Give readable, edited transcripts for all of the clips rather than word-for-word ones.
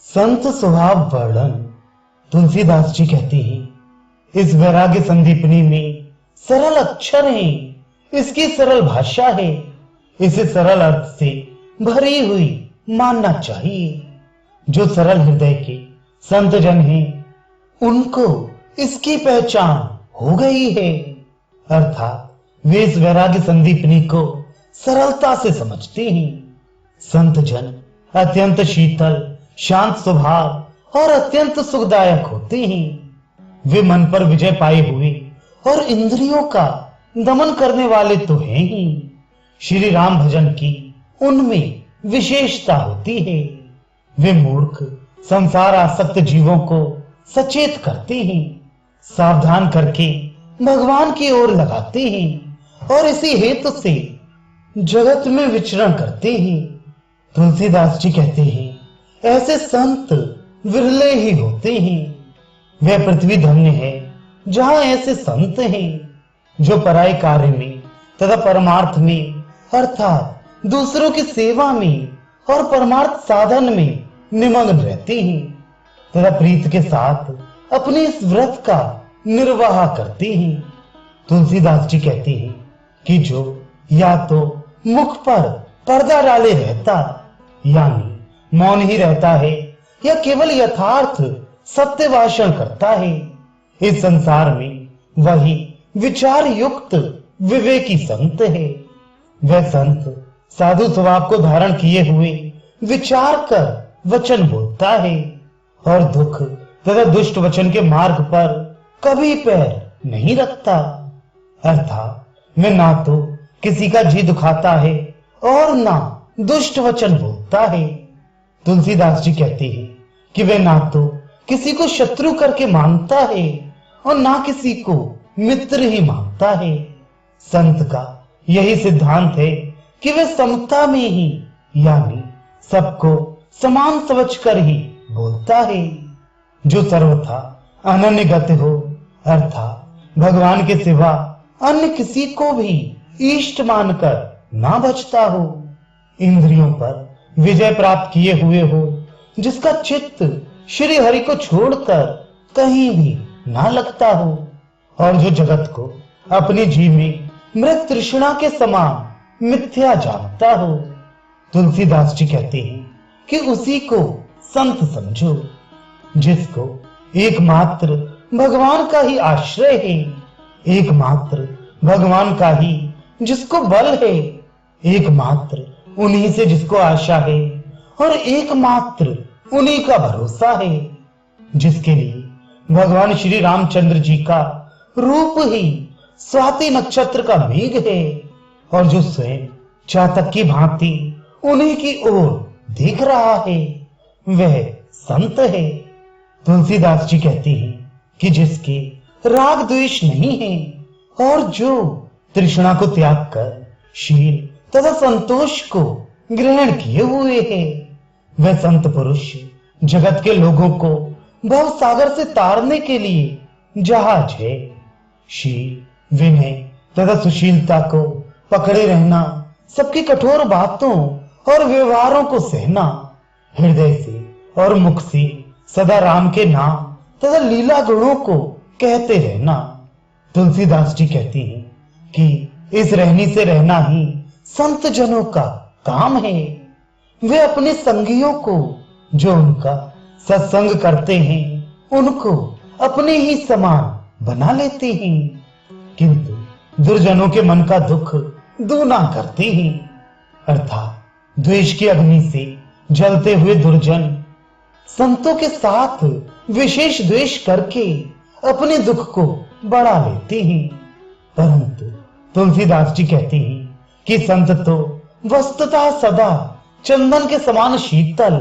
संत स्वभाव वर्णन। तुलसीदास जी कहते हैं, इस वैराग्य संदीपनी में सरल अक्षर हैं, इसकी सरल भाषा है, इसे सरल अर्थ से भरी हुई मानना चाहिए। जो सरल हृदय के संत जन हैं, उनको इसकी पहचान हो गई है, अर्थात वे इस वैराग्य संदीपनी को सरलता से समझते हैं। संत जन अत्यंत शीतल शांत स्वभाव और अत्यंत सुखदायक होते हैं। वे मन पर विजय पाए हुए और इंद्रियों का दमन करने वाले तो हैं ही, श्री राम भजन की उनमें विशेषता होती है। वे मूर्ख संसार आसक्त जीवों को सचेत करते हैं, सावधान करके भगवान की ओर लगाते हैं और इसी हेतु से जगत में विचरण करते हैं। तुलसीदास जी कहते हैं, ऐसे संत विरले ही होते हैं। वह पृथ्वी धन्य है जहां ऐसे संत हैं, जो पराये कार्य में तथा परमार्थ में अर्थात दूसरों की सेवा में और परमार्थ साधन में निमग्न रहते हैं तथा प्रीत के साथ अपने इस व्रत का निर्वाह करते हैं। तुलसीदास जी कहते हैं कि जो या तो मुख पर पर्दा डाले रहता, यानी मौन ही रहता है, या केवल यथार्थ सत्य भाषण करता है, इस संसार में वही विचार युक्त विवेकी संत है। वह संत साधु स्वभाव को धारण किए हुए विचार कर वचन बोलता है और दुख तथा दुष्ट वचन के मार्ग पर कभी पैर नहीं रखता, अर्थात वह ना तो किसी का जी दुखाता है और ना दुष्ट वचन बोलता है। तुलसीदास जी कहते हैं कि वे ना तो किसी को शत्रु करके मानता है और ना किसी को मित्र ही मानता है। संत का यही सिद्धांत है कि वे समता में ही, यानी सबको समान समझकर ही बोलता है। जो सर्वथा अनन्य गति हो, अर्थात भगवान के सिवा अन्य किसी को भी इष्ट मानकर ना बचता हो, इंद्रियों पर विजय प्राप्त किए हुए हो, जिसका चित्त श्री हरि को छोड़कर कहीं भी ना लगता हो, और जो जगत को अपने जी में मृत तृष्णा के समान मिथ्या जानता हो। तुलसीदास जी कहते हैं कि उसी को संत समझो, जिसको एकमात्र भगवान का ही आश्रय है, एकमात्र भगवान का ही जिसको बल है, एकमात्र उन्हीं से जिसको आशा है और एकमात्र उन्हीं का भरोसा है, जिसके लिए भगवान श्री रामचंद्र जी का रूप ही स्वाति नक्षत्र का मेघ है और जो स्वयं चातक की भांति उन्हीं की ओर देख रहा है, वह संत है। तुलसीदास जी कहते हैं कि जिसके राग द्वेष नहीं है और जो तृष्णा को त्याग कर शील तथा संतोष को ग्रहण किए हुए है, वह संत पुरुष जगत के लोगों को भव सागर से तारने के लिए जहाज है। शील, विनय तथा सुशीलता को पकड़े रहना, सबकी कठोर बातों और व्यवहारों को सहना, हृदय से और मुख से सदा राम के नाम तथा लीला गुणों को कहते रहना। तुलसीदास जी कहती हैं कि इस रहनी से रहना ही संत जनों का काम है। वे अपने संगियों को, जो उनका सत्संग करते हैं, उनको अपने ही समान बना लेते हैं, किंतु दुर्जनों के मन का दुख दूना करते हैं, अर्थात द्वेष की अग्नि से जलते हुए दुर्जन संतों के साथ विशेष द्वेष करके अपने दुख को बढ़ा लेते हैं। परंतु तुलसीदास जी कहते हैं कि संत तो वस्तुतः सदा चंदन के समान शीतल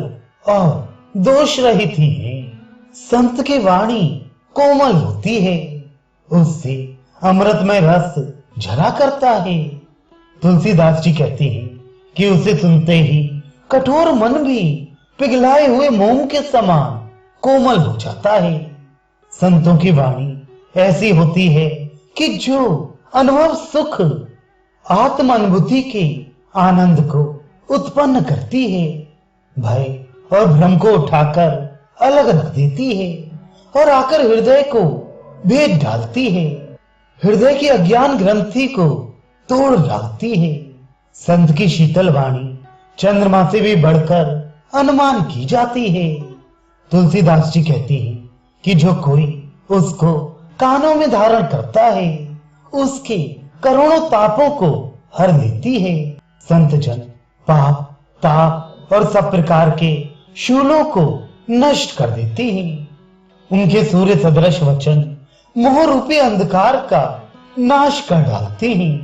और दोष रहित ही है। संत की वाणी कोमल होती है, उससे अमृतमय रस झरा करता है। तुलसीदास जी कहते हैं कि उसे सुनते ही कठोर मन भी पिघलाए हुए मोम के समान कोमल हो जाता है। संतों की वाणी ऐसी होती है कि जो अनुभव सुख आत्म अनुभूति के आनंद को उत्पन्न करती है, भय और भ्रम को उठाकर अलग रख देती है और आकर हृदय को भेद डालती है, हृदय की अज्ञान ग्रंथि को तोड़ डालती है। संत की शीतल वाणी चंद्रमा से भी बढ़कर अनुमान की जाती है। तुलसीदास जी कहते हैं कि जो कोई उसको कानों में धारण करता है उसके करोड़ों तापों को हर लेती है। संत जन पाप, ताप और सब प्रकार के शूलों को नष्ट कर देते हैं। उनके सूर्य सदृश वचन मोह रूपी अंधकार का नाश कर डालते हैं।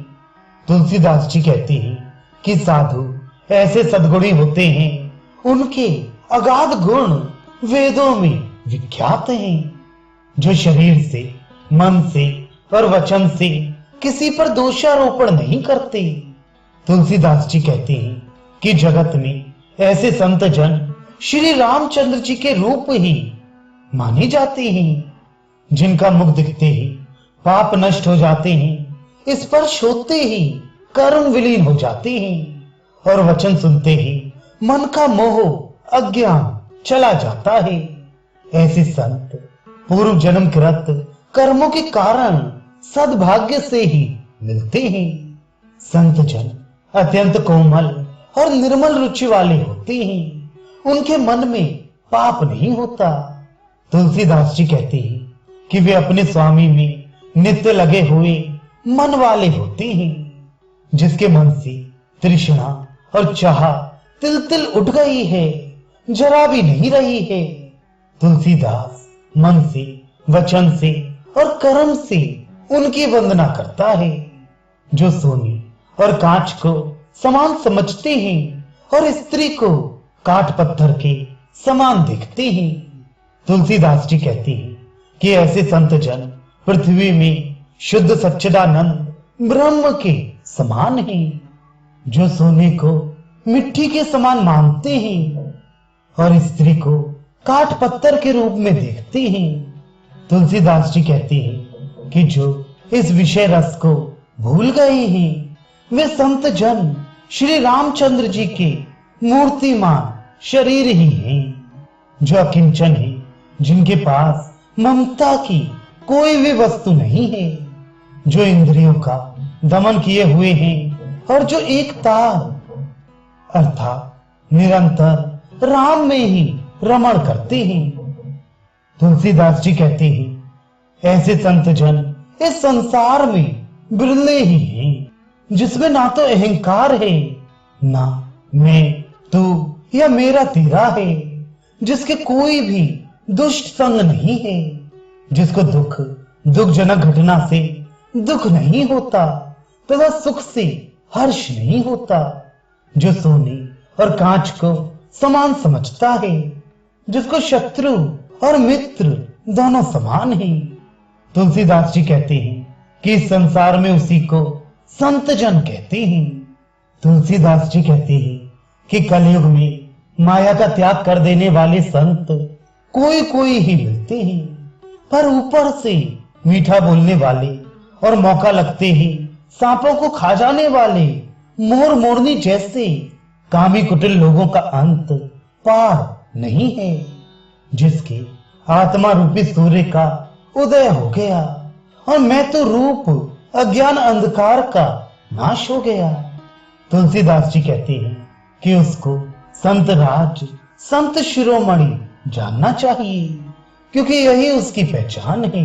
तुलसीदास जी कहते हैं कि साधु ऐसे सद्गुणी होते हैं, उनके अगाध गुण वेदों में विख्यात हैं, जो शरीर से, मन से और वचन से किसी पर दोषारोपण नहीं करते। तुलसीदास जी कहते हैं कि जगत में ऐसे संत जन श्री रामचंद्र जी के रूप ही माने जाते हैं, जिनका मुख दिखते ही पाप नष्ट हो जाते हैं, स्पर्श होते ही कर्म विलीन हो जाते हैं और वचन सुनते ही मन का मोह अज्ञान चला जाता है। ऐसे संत पूर्व जन्म कृत कर्मों के कारण सद्भाग्य से ही मिलते हैं। संत जन अत्यंत कोमल और निर्मल रुचि वाले होते हैं, उनके मन में पाप नहीं होता। तुलसीदास जी कहते हैं कि वे अपने स्वामी में नित्य लगे हुए मन वाले होते हैं, जिसके मन से तृष्णा और चाह तिल तिल उठ गई है, जरा भी नहीं रही है। तुलसीदास मन से, वचन से और कर्म से उनकी वंदना करता है, जो सोने और कांच को समान समझते हैं और स्त्री को काट पत्थर के समान देखते हैं। तुलसीदास जी कहते हैं कि ऐसे संत जन पृथ्वी में शुद्ध सच्चिदानंद ब्रह्म के समान हैं, जो सोने को मिट्टी के समान मानते हैं और स्त्री को काट पत्थर के रूप में देखते हैं। तुलसीदास जी कहते हैं कि जो इस विषय रस को भूल गए हैं, वे संत जन श्री रामचंद्र जी के मूर्तिमान शरीर ही हैं, जो अकिंचन है, जिनके पास ममता की कोई भी वस्तु नहीं है, जो इंद्रियों का दमन किए हुए हैं और जो एक तार अर्थात निरंतर राम में ही रमण करते हैं। तुलसीदास जी कहते हैं ऐसे संत जन इस संसार में बिरले ही हैं, जिसमें ना तो अहंकार है, ना मैं, तू या मेरा तेरा है, जिसके कोई भी दुष्ट संग नहीं है, जिसको दुखजनक घटना से दुख नहीं होता तथा सुख से हर्ष नहीं होता, जो सोने और कांच को समान समझता है, जिसको शत्रु और मित्र दोनों समान हैं। तुलसीदास जी कहते हैं कि इस संसार में उसी को संत जन कहते हैं। तुलसीदास जी कहते हैं कि कलयुग में माया का त्याग कर देने वाले संत कोई कोई ही मिलते हैं, पर ऊपर से मीठा बोलने वाले और मौका लगते ही सांपों को खा जाने वाले मोर मोरनी जैसे कामी कुटिल लोगों का अंत पार नहीं है, जिसके आत्मा रूपी सूर्य का उदय हो गया और मैं तो रूप अज्ञान अंधकार का नाश हो गया। तुलसीदास जी कहते हैं कि उसको संत राज, संत शिरोमणि जानना चाहिए, क्योंकि यही उसकी पहचान है।